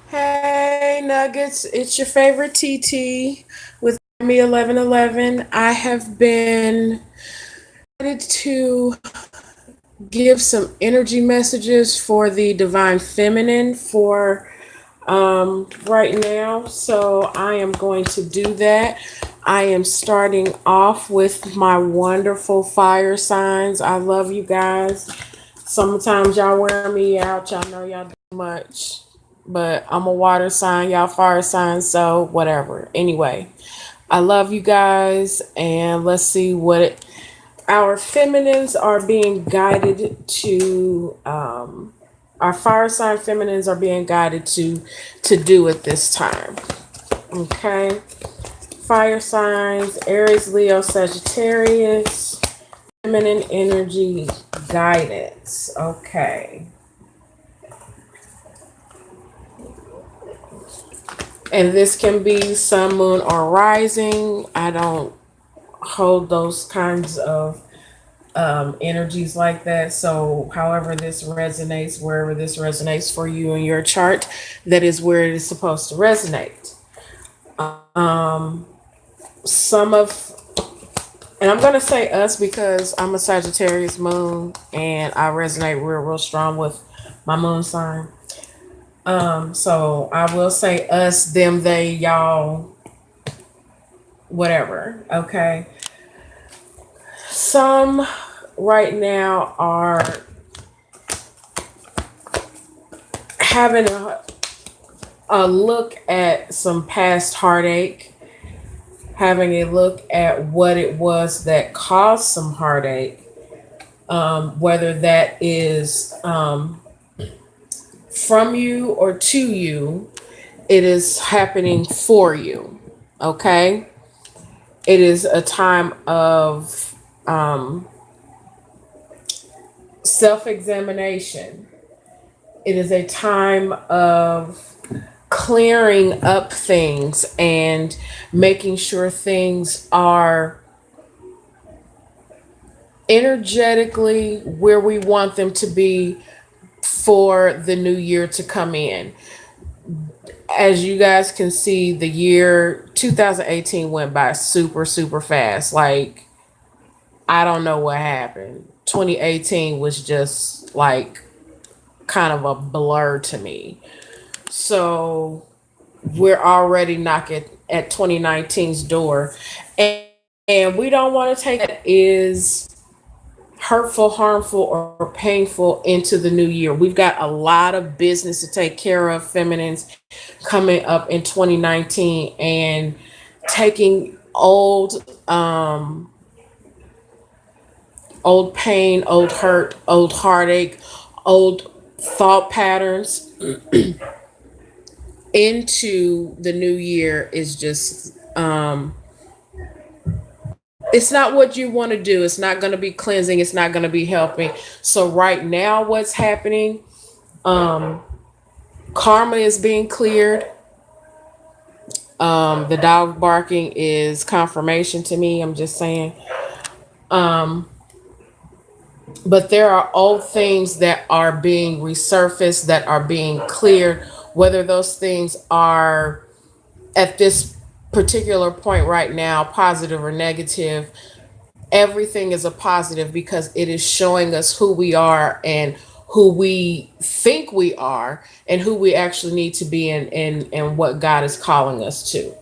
Hey Nuggets, it's your favorite TT with me 1111. I have been ready to give some energy messages for the divine feminine for right now. So I am going to do that. I am starting off with my wonderful fire signs. I love you guys. Sometimes y'all wear me out. Y'all know y'all do much. But I'm a water sign, y'all fire sign, so whatever. Anyway, I love you guys, and let's see what our feminines are being guided to. Our fire sign feminines are being guided to do at this time. Okay, fire signs: Aries, Leo, Sagittarius. Feminine energy guidance. Okay. And this can be sun, moon, or rising. I don't hold those kinds of energies like that. So, however, this resonates, wherever this resonates for you in your chart, that is where it is supposed to resonate. Some of, and I'm going to say us because I'm a Sagittarius moon and I resonate real strong with my moon sign. So I will say us, them, they, y'all, whatever. Okay. Some right now are having a look at some past heartache, having a look at what it was that caused some heartache, whether that is from you or to you, it is happening for you. Okay? It is a time of self examination. It is a time of clearing up things and making sure things are energetically where we want them to be for the new year to come in. As you guys can see, the year 2018 went by super fast. Like, I don't know what happened. 2018 was just like kind of a blur to me. So we're already knocking at 2019's door. And we don't want to take that is hurtful, harmful, or painful into the new year. We've got a lot of business to take care of, feminines, coming up in 2019 and taking old pain, old hurt, old heartache, old thought patterns into the new year is just it's not what you want to do. It's not going to be cleansing. It's not going to be helping. So right now, what's happening? Um, Karma is being cleared. The dog barking is confirmation to me. I'm just saying. Um, but there are old things that are being resurfaced, that are being cleared. Whether those things are at this particular point right now positive or negative, everything is a positive because it is showing us who we are and who we think we are and who we actually need to be and what God is calling us to.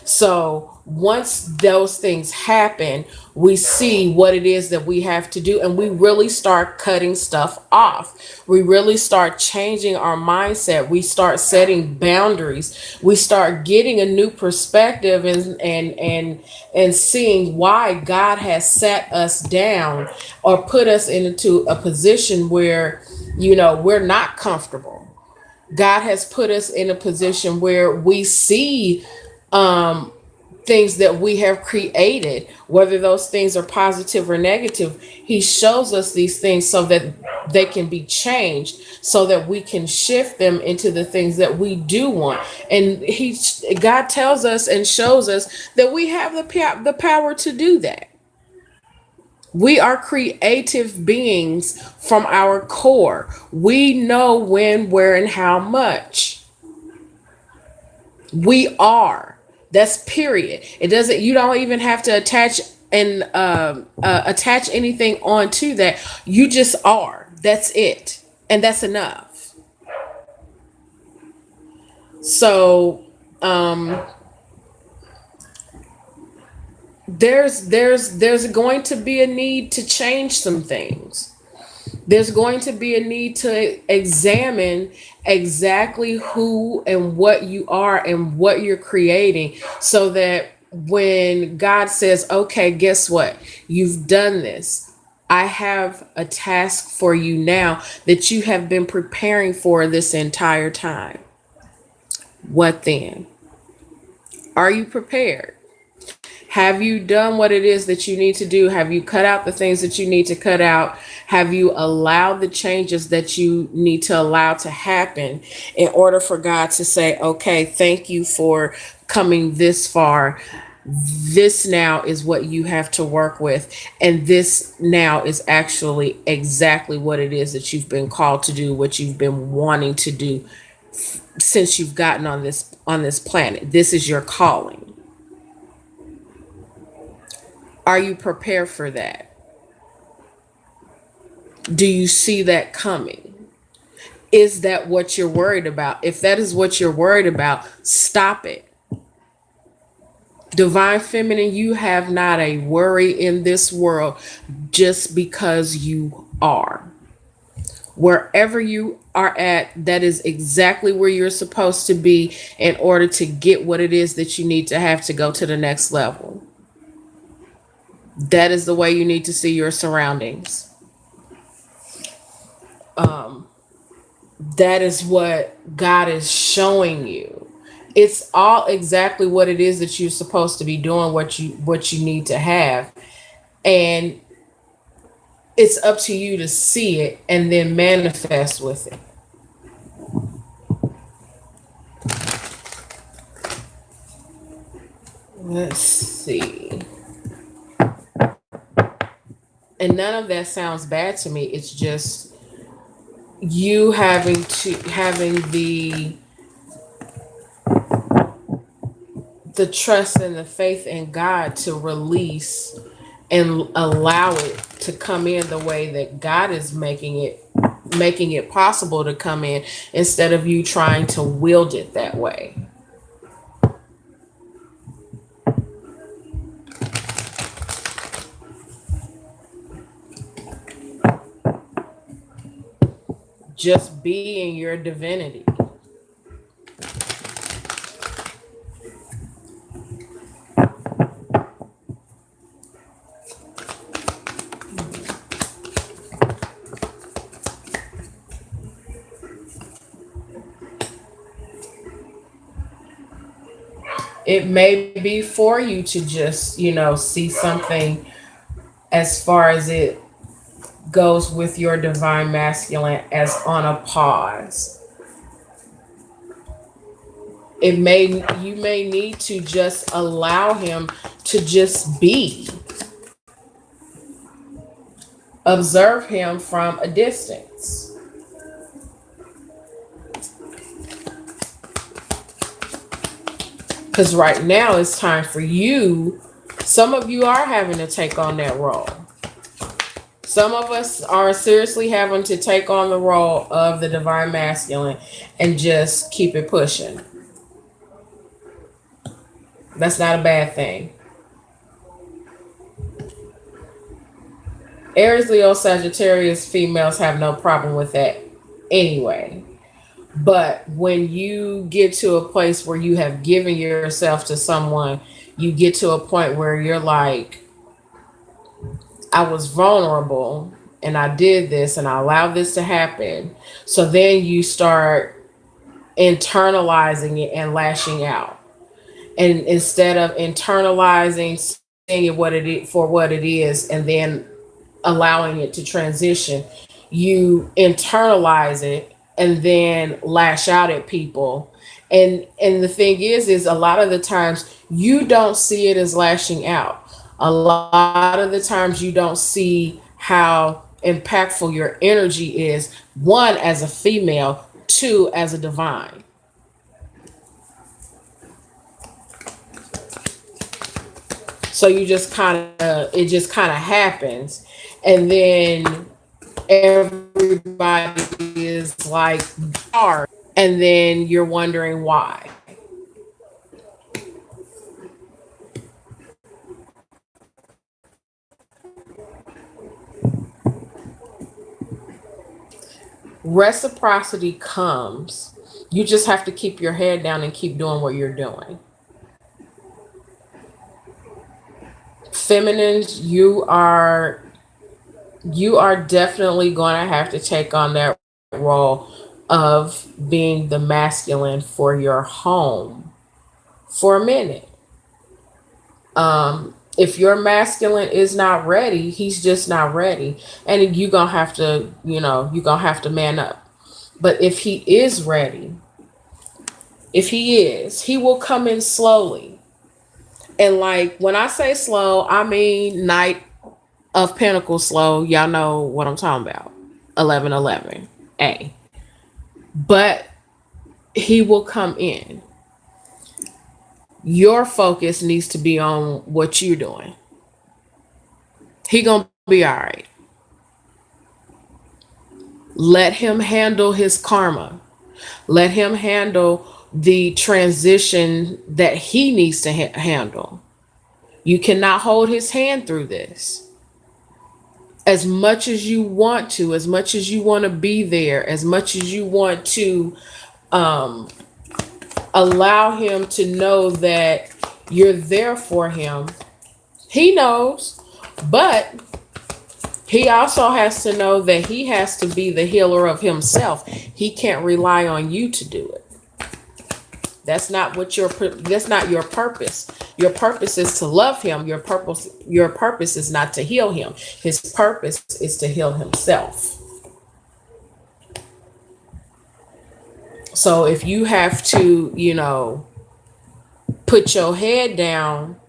So once those things happen, we see what it is that we have to do, and we really start cutting stuff off. We really start changing our mindset. We start setting boundaries. We start getting a new perspective and seeing why God has set us down or put us into a position where we're not comfortable. God has put us in a position where we see um, things that we have created, whether those things are positive or negative. He shows us these things so that they can be changed, so that we can shift them into the things that we do want. And God tells us and shows us that we have the power to do that. We are creative beings from our core. We know when, where, and how much. We are. That's period. It doesn't. You don't even have to attach and attach anything onto that. You just are. That's it, and that's enough. So there's going to be a need to change some things. There's going to be a need to examine exactly who and what you are and what you're creating, so that when God says, okay, guess what? You've done this. I have a task for you now that you have been preparing for this entire time. What then? Are you prepared? Have you done what it is that you need to do? Have you cut out the things that you need to cut out? Have you allowed the changes that you need to allow to happen in order for God to say, okay, thank you for coming this far. This now is what you have to work with. And this now is actually exactly what it is that you've been called to do, what you've been wanting to do since you've gotten on this planet. This is your calling. Are you prepared for that? Do you see that coming? Is that what you're worried about? If that is what you're worried about, stop it. Divine Feminine, you have not a worry in this world just because you are. Wherever you are at, that is exactly where you're supposed to be in order to get what it is that you need to have to go to the next level. That is the way you need to see your surroundings. That is what God is showing you. It's all exactly what it is that you're supposed to be doing, what you need to have. And it's up to you to see it and then manifest with it. Let's see. And none of that sounds bad to me. It's just you having the trust and the faith in God to release and allow it to come in the way that God is making it possible to come in, instead of you trying to wield it that way. Just being your divinity. It may be for you to just, see something as far as it goes with your divine masculine as on a pause. You may need to just allow him to just be. Observe him from a distance. Because right now it's time for you. Some of you are having to take on that role. Some of us are seriously having to take on the role of the divine masculine and just keep it pushing. That's not a bad thing. Aries, Leo, Sagittarius females have no problem with that anyway. But when you get to a place where you have given yourself to someone, you get to a point where you're like, I was vulnerable and I did this and I allowed this to happen. So then you start internalizing it and lashing out. And instead of internalizing, seeing it what it is, and then allowing it to transition, you internalize it and then lash out at people. And the thing is a lot of the times you don't see it as lashing out. A lot of the times you don't see how impactful your energy is, one, as a female, two, as a divine. So you just kind of, it just kind of happens. And then everybody is like hard. And then you're wondering why. Reciprocity comes. You just have to keep your head down and keep doing what you're doing. Feminines, you are definitely going to have to take on that role of being the masculine for your home for a minute. If your masculine is not ready, he's just not ready, and you gonna have to, you gonna have to man up. But if he is ready, if he is, he will come in slowly. And like when I say slow, I mean Knight of Pentacles slow. Y'all know what I'm talking about. 1111 A. But he will come in. Your focus needs to be on what you're doing. He gonna be all right. Let him handle his karma. Let him handle the transition that he needs to handle. You cannot hold his hand through this. As much as you want to, as much as you want to be there, as much as you want to um, allow him to know that you're there for him, he knows, but he also has to know that he has to be the healer of himself. He can't rely on you to do it. That's not your purpose. Your purpose is to love him. Your purpose is not to heal him. His purpose is to heal himself. So if you have to, put your head down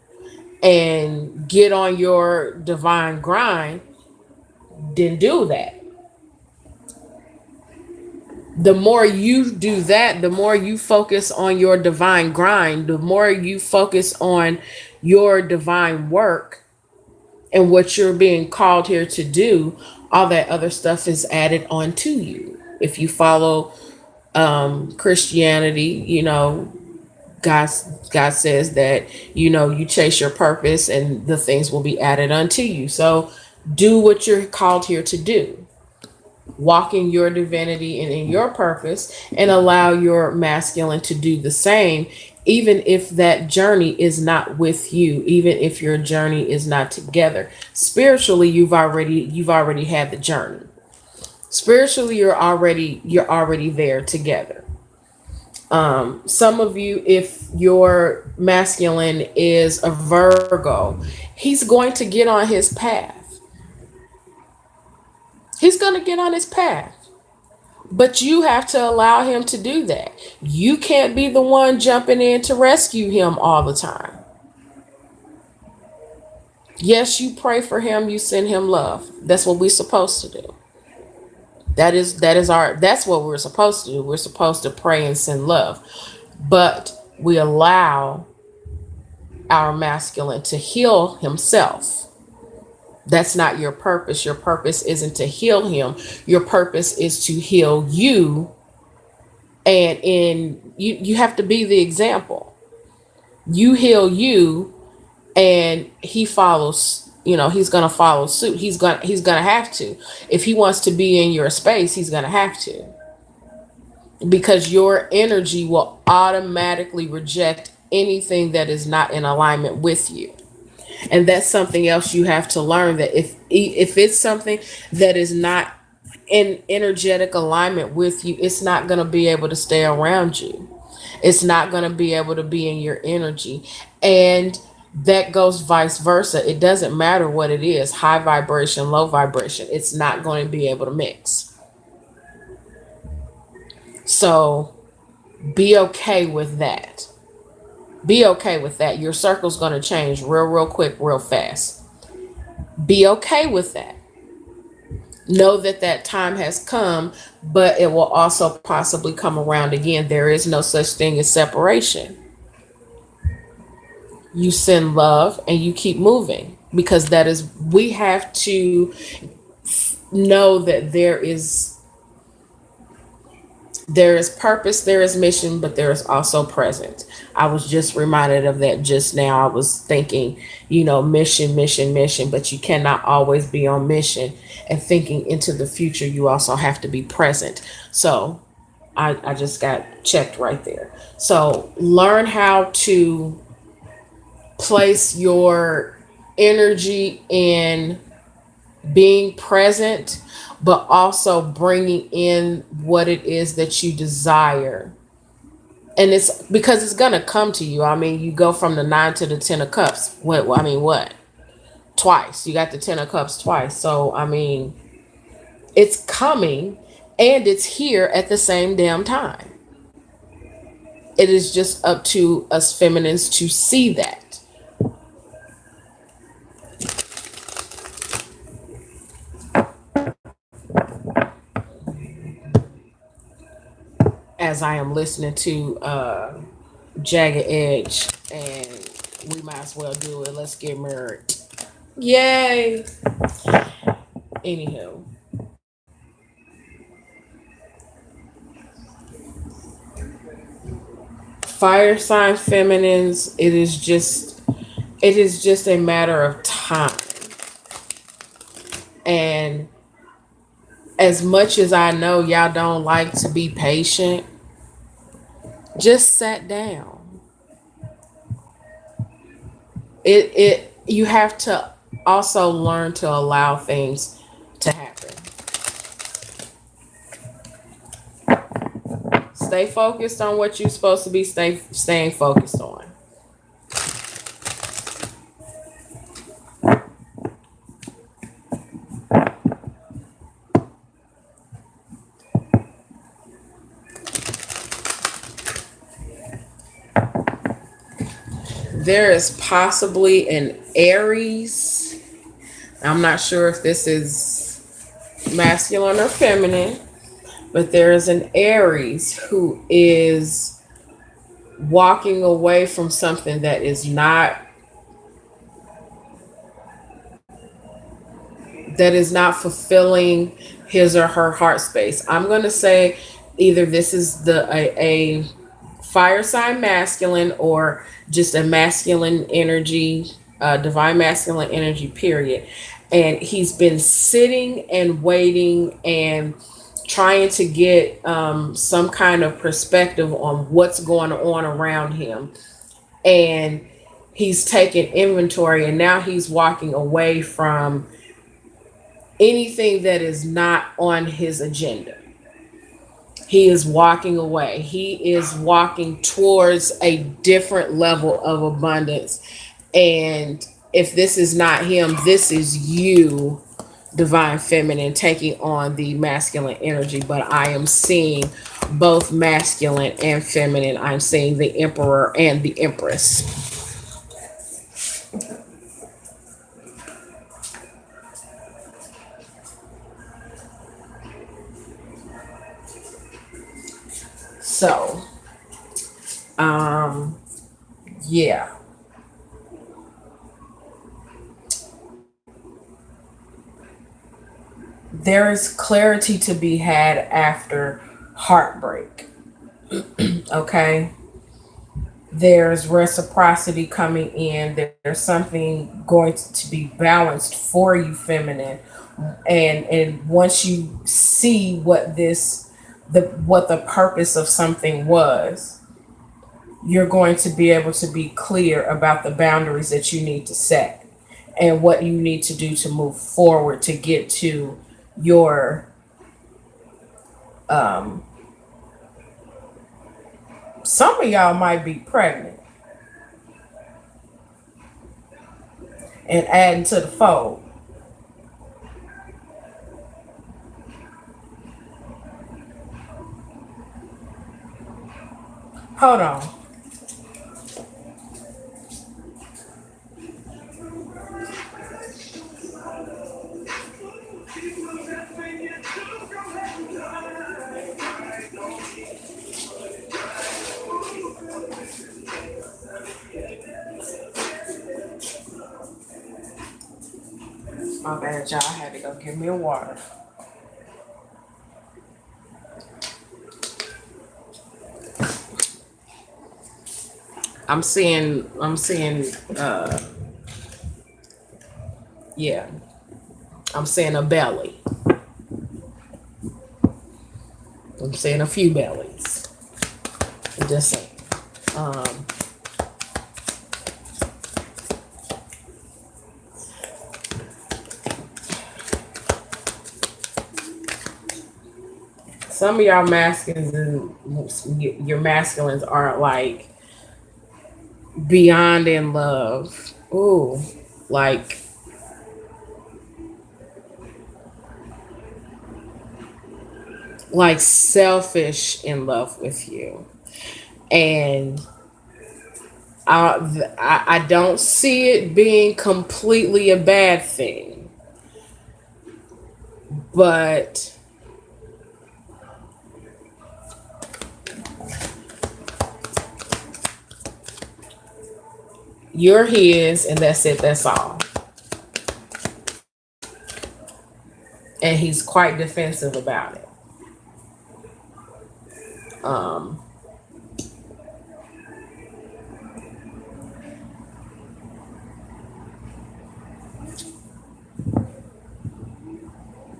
and get on your divine grind, then do that. The more you do that, the more you focus on your divine grind, the more you focus on your divine work and what you're being called here to do, all that other stuff is added onto you. If you follow Christianity, God, God says that, you chase your purpose and the things will be added unto you. So do what you're called here to do. Walk in your divinity and in your purpose, and allow your masculine to do the same, even if that journey is not with you, even if your journey is not together. Spiritually, you've already had the journey. Spiritually, you're already there together. Some of you, if your masculine is a Virgo, he's going to get on his path. He's going to get on his path. But you have to allow him to do that. You can't be the one jumping in to rescue him all the time. Yes, you pray for him, you send him love. That's what we're supposed to do. That's what we're supposed to do. We're supposed to pray and send love. But we allow our masculine to heal himself. That's not your purpose. Your purpose isn't to heal him. Your purpose is to heal you. And you have to be the example. You heal you, and he follows. He's gonna follow suit. He's gonna have to. If he wants to be in your space, he's gonna have to. Because your energy will automatically reject anything that is not in alignment with you. And that's something else you have to learn, that if it's something that is not in energetic alignment with you, it's not going to be able to stay around you. It's not going to be able to be in your energy. And that goes vice versa. It doesn't matter what it is, high vibration, low vibration, it's not going to be able to mix. So be okay with that. Be okay with that. Your circle's going to change real quick, real fast. Be okay with that. Know that that time has come, but it will also possibly come around again. There is no such thing as separation. you send love, and you keep moving, because that is, we have to know that there is purpose, there is mission, but there is also present. I was just reminded of that just now. I was thinking, mission, mission, mission, but you cannot always be on mission and thinking into the future. You also have to be present. So I just got checked right there. So learn how to place your energy in being present, but also bringing in what it is that you desire. And it's because it's going to come to you. I mean, you go from the 9 to the 10 of cups. What? Twice. You got the 10 of cups twice. So, I mean, it's coming and it's here at the same damn time. It is just up to us feminines to see that. As I am listening to Jagged Edge, and we might as well do it. Let's get married. Yay. Anywho, fire sign feminines, it is just a matter of time. And as much as I know y'all don't like to be patient, just sat down. It you have to also learn to allow things to happen. Stay focused on what you're supposed to be staying focused on. There is possibly an Aries. I'm not sure if this is masculine or feminine, but there is an Aries who is walking away from something that is not fulfilling his or her heart space. I'm going to say either this is a fire sign masculine, or just a masculine energy, divine masculine energy, period. And he's been sitting and waiting and trying to get some kind of perspective on what's going on around him. And he's taken inventory, and now he's walking away from anything that is not on his agenda. He is walking away. He is walking towards a different level of abundance. And if this is not him, this is you, divine feminine, taking on the masculine energy. But I am seeing both masculine and feminine. I'm seeing the emperor and the empress. So, um, yeah, there is clarity to be had after heartbreak. Okay. There's reciprocity coming in. There's something going to be balanced for you, feminine. And once you see what the purpose of something was, you're going to be able to be clear about the boundaries that you need to set and what you need to do to move forward to get to your um some of y'all might be pregnant and adding to the fold. Hold on. My bad, y'all. I had to go get me a water. I'm seeing yeah, I'm seeing a belly. I'm seeing a few bellies. I'm just saying. Um, some of y'all masculines and your masculines aren't like beyond in love. Ooh, like selfish in love with you, and I don't see it being completely a bad thing, but you're his, and that's it. That's all. And he's quite defensive about it. Um,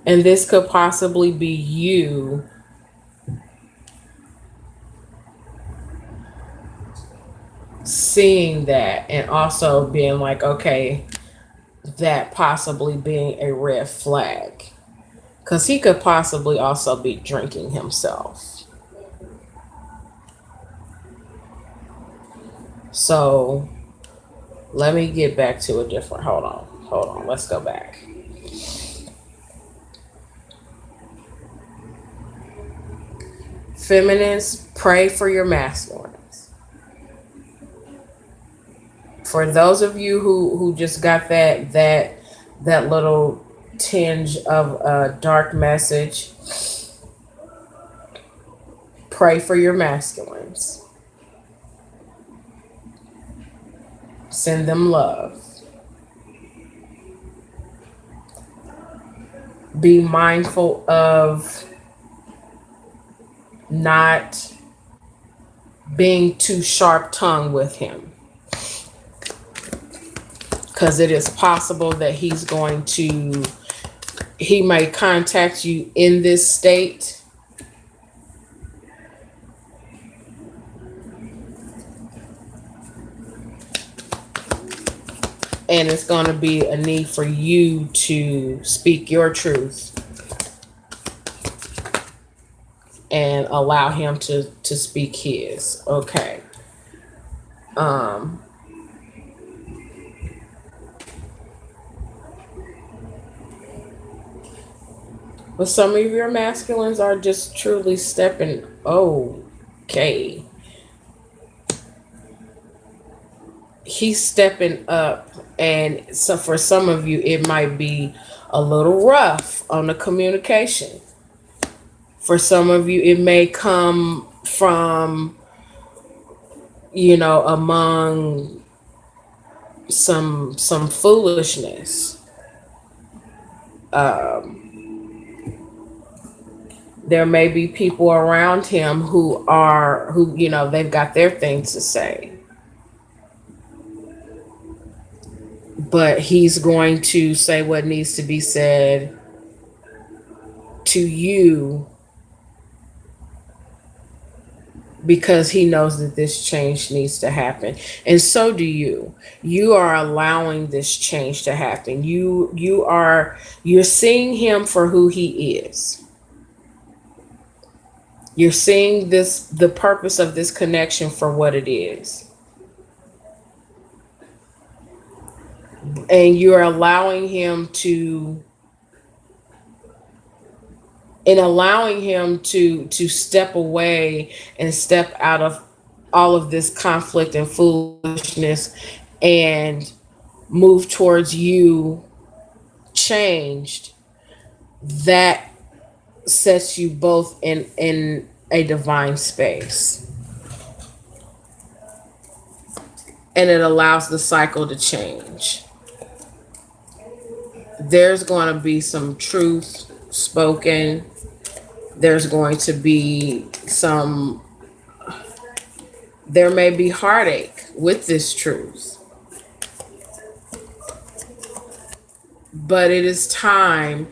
and this could possibly be you seeing that and also being like, okay, that possibly being a red flag. Because he could possibly also be drinking himself. So let me get back to a different, hold on, let's go back. Feminists, pray for your masculines. For those of you who just got that little tinge of a dark message, pray for your masculines. Send them love. Be mindful of not being too sharp tongued with him, because it is possible that he may contact you in this state, and it's going to be a need for you to speak your truth and allow him to speak his. Okay. But some of your masculines are just truly stepping, okay. He's stepping up, and so for some of you it might be a little rough on the communication. For some of you it may come from, among some foolishness. There may be people around him who they've got their things to say, but he's going to say what needs to be said to you, because he knows that this change needs to happen. And so do you. You are allowing this change to happen. You're seeing him for who he is. You're seeing the purpose of this connection for what it is. And you're allowing him to step away and step out of all of this conflict and foolishness and move towards you changed. That sets you both in a divine space, and it allows the cycle to change. there's going to be some truth spoken. There's going to be some, there may be heartache with this truth, but it is time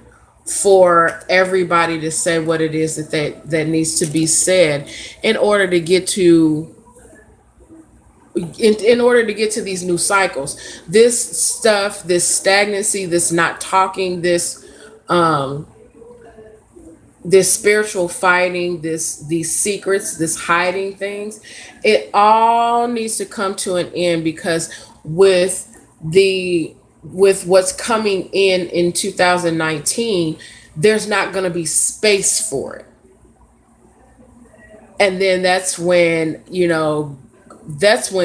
for everybody to say what it is that needs to be said in order to get to in order to get to these new cycles. This stuff, this stagnancy, this not talking, um this spiritual fighting, these secrets, this hiding things, it all needs to come to an end, because with the with what's coming in 2019, there's not going to be space for it. And then that's when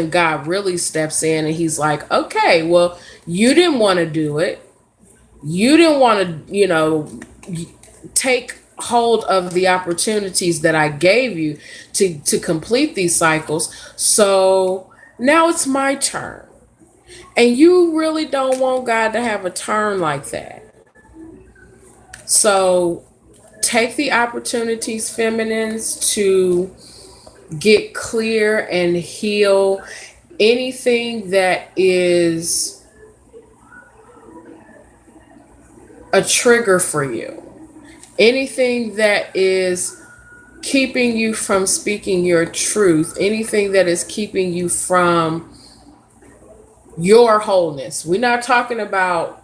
God really steps in and he's like, okay, well, you didn't want to do it. You didn't want to, take hold of the opportunities that I gave you to complete these cycles. So now it's my turn. And you really don't want God to have a turn like that. So take the opportunities, feminines, to get clear and heal anything that is a trigger for you, anything that is keeping you from speaking your truth, anything that is keeping you from your wholeness. We're not talking about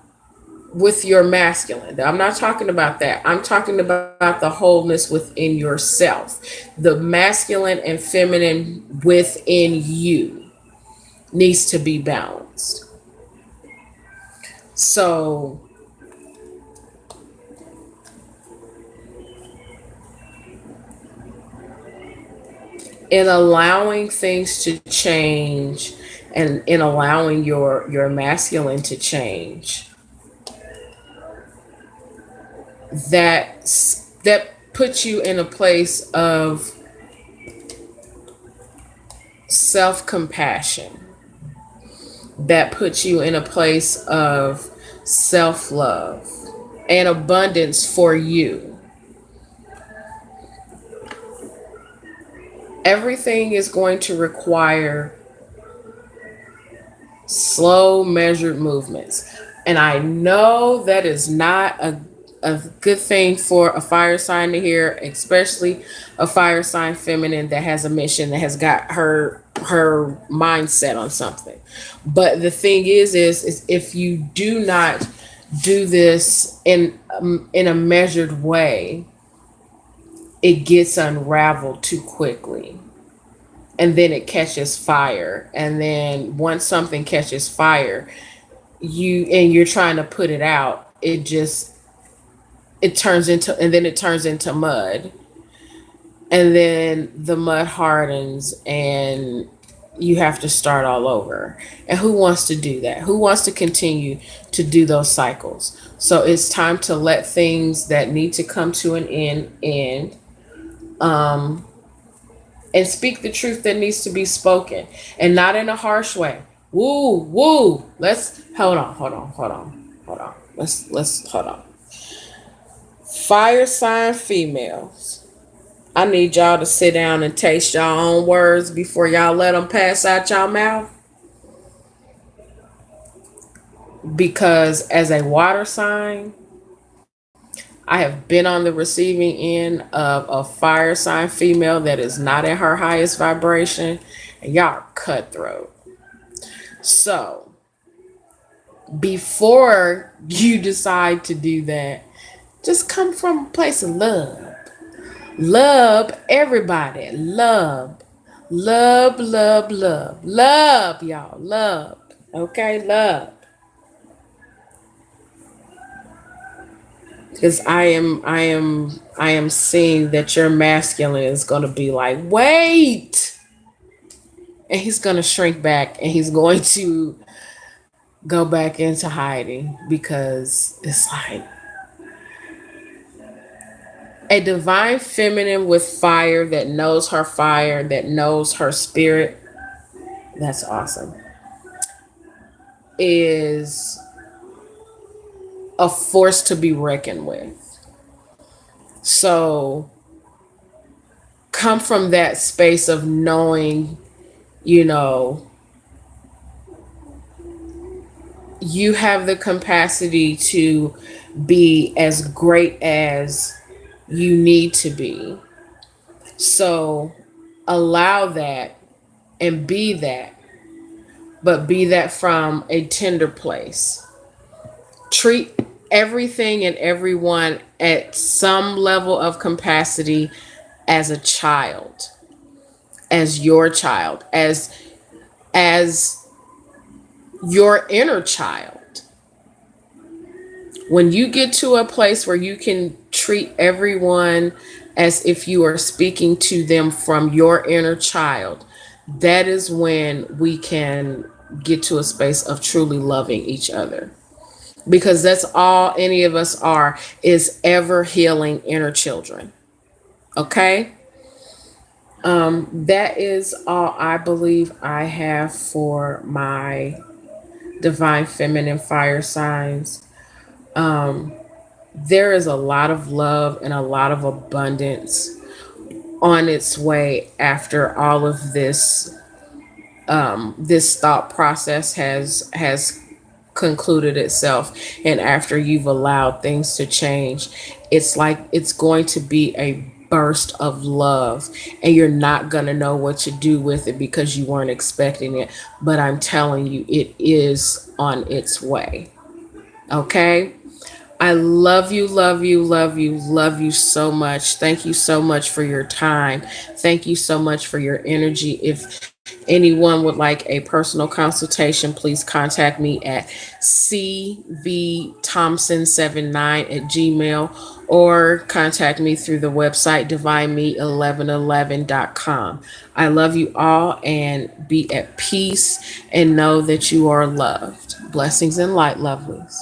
with your masculine. I'm not talking about that. I'm talking about the wholeness within yourself. The masculine and feminine within you needs to be balanced. So in allowing things to change and in allowing your masculine to change, that puts you in a place of self-compassion, that puts you in a place of self-love and abundance for you. Everything is going to require slow, measured movements. And I know that is not a good thing for a fire sign to hear, especially a fire sign feminine that has a mission, that has got her mindset on something. But the thing is if you do not do this in a measured way, it gets unraveled too quickly. And then it catches fire. And then once something catches fire, you're trying to put it out, it turns into mud. And then the mud hardens and you have to start all over. And who wants to do that? Who wants to continue to do those cycles? So it's time to let things that need to come to an end, and speak the truth that needs to be spoken, and not in a harsh way. Woo, woo. Let's hold on. Let's hold on. Fire sign females, I need y'all to sit down and taste y'all own words before y'all let them pass out y'all mouth. Because as a water sign, I have been on the receiving end of a fire sign female that is not at her highest vibration, and y'all are cutthroat. So before you decide to do that, just come from a place of love. Love everybody. Love, y'all. Love. Okay, love. Because I am seeing that your masculine is gonna be like, wait, and he's gonna shrink back and he's going to go back into hiding, because it's like a divine feminine with fire, that knows her fire, that knows her spirit. That's awesome. Is a force to be reckoned with. So come from that space of knowing, you know, you have the capacity to be as great as you need to be. So allow that and be that, but be that from a tender place. Treat everything and everyone at some level of capacity as a child, as your child, as your inner child. When you get to a place where you can treat everyone as if you are speaking to them from your inner child, that is when we can get to a space of truly loving each other. Because that's all any of us are, is ever healing inner children. Okay? That is all I believe I have for my divine feminine fire signs. There is a lot of love and a lot of abundance on its way after all of this thought process has concluded itself, and after you've allowed things to change, it's like it's going to be a burst of love, and you're not going to know what to do with it because you weren't expecting it, but I'm telling you, it is on its way. Okay? I love you, love you, love you, love you so much. Thank you so much for your time. Thank you so much for your energy. If anyone would like a personal consultation, please contact me at cvthompson79 at gmail, or contact me through the website divineme1111.com. I love you all, and be at peace and know that you are loved. Blessings and light, lovelies.